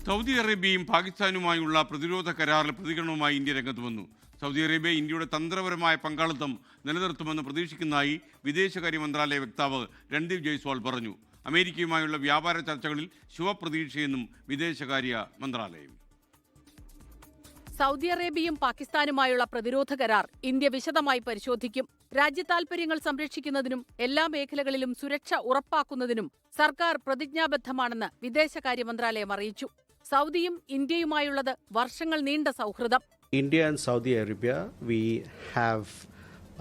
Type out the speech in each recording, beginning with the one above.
Saudi അറേബ്യയും പാകിസ്ഥാനുമായുള്ള പ്രതിരോധ കരാറിൽ പ്രതികരണവുമായി ഇന്ത്യ രംഗത്ത് വന്നു. സൗദി അറേബ്യ ഇന്ത്യയുടെ തന്ത്രപരമായ പങ്കാളിത്തം നിലനിർത്തുമെന്ന് പ്രതീക്ഷിക്കുന്നതായി വിദേശകാര്യ മന്ത്രാലയ വക്താവ് രൺദീപ് ജയ്സ്വാൾ പറഞ്ഞു. അമേരിക്കയുമായുള്ള വ്യാപാര ചർച്ചകളിൽ ശുഭപ്രതീക്ഷയെന്നും വിദേശകാര്യ മന്ത്രാലയം. സൗദി അറേബ്യയും പാകിസ്ഥാനുമായുള്ള പ്രതിരോധ കരാർ ഇന്ത്യ വിശദമായി പരിശോധിക്കും. രാജ്യതാൽപര്യങ്ങൾ സംരക്ഷിക്കുന്നതിനും എല്ലാ മേഖലകളിലും സുരക്ഷ ഉറപ്പാക്കുന്നതിനും സർക്കാർ പ്രതിജ്ഞാബദ്ധമാണെന്ന് വിദേശകാര്യ മന്ത്രാലയം അറിയിച്ചു. സൗദിയും ഇന്ത്യയുമായുള്ളത് വർഷങ്ങൾ നീണ്ട സൗഹൃദം. India and Saudi Arabia, we have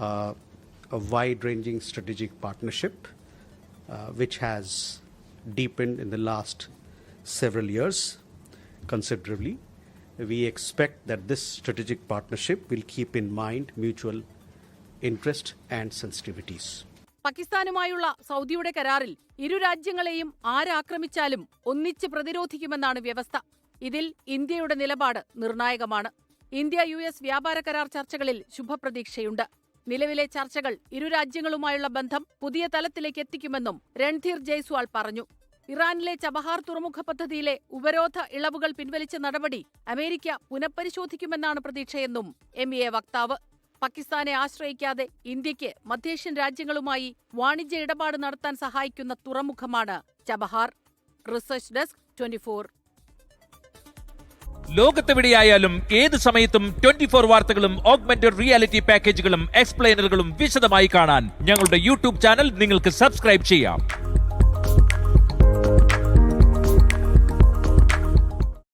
a wide-ranging strategic partnership which has deepened in the last several years considerably. We expect that this strategic partnership will keep in mind mutual interest and sensitivities. പാകിസ്ഥാനുമായുള്ള സൗദിയുടെ കരാറിൽ ഇരു രാജ്യങ്ങളെയും ആരാക്രമിച്ചാലും ഒന്നിച്ച് പ്രതിരോധിക്കുമെന്നാണ് വ്യവസ്ഥ. ഇതിൽ ഇന്ത്യയുടെ നിലപാട് നിർണായകമാണ്. ഇന്ത്യ US വ്യാപാര കരാർ ചർച്ചകളിൽ ശുഭപ്രതീക്ഷയുണ്ട്. നിലവിലെ ചർച്ചകൾ ഇരു രാജ്യങ്ങളുമായുള്ള ബന്ധം പുതിയ തലത്തിലേക്ക് എത്തിക്കുമെന്നും രൺധീർ ജയ്സ്വാൾ പറഞ്ഞു. ഇറാനിലെ ചബഹാർ തുറമുഖ പദ്ധതിയിലെ ഉപരോധ ഇളവുകൾ പിൻവലിച്ച നടപടി അമേരിക്ക പുനഃപരിശോധിക്കുമെന്നാണ് പ്രതീക്ഷയെന്നും MEA വക്താവ്. പാകിസ്ഥാനെ ആശ്രയിക്കാതെ ഇന്ത്യക്ക് മധ്യേഷ്യൻ രാജ്യങ്ങളുമായി വാണിജ്യ ഇടപാട് നടത്താൻ സഹായിക്കുന്ന തുറമുഖമാണ് ചബഹാർ. Research desk 24. ലോകത്തെവിടെയായാലും ഏത് സമയത്തും 24 വാർത്തകളും ഓഗ്മെന്റഡ് റിയാലിറ്റി പാക്കേജുകളും എക്സ്പ്ലെയിനറുകളും വിശദമായി കാണാൻ ഞങ്ങളുടെ YouTube ചാനൽ നിങ്ങൾക്ക് സബ്സ്ക്രൈബ് ചെയ്യാം.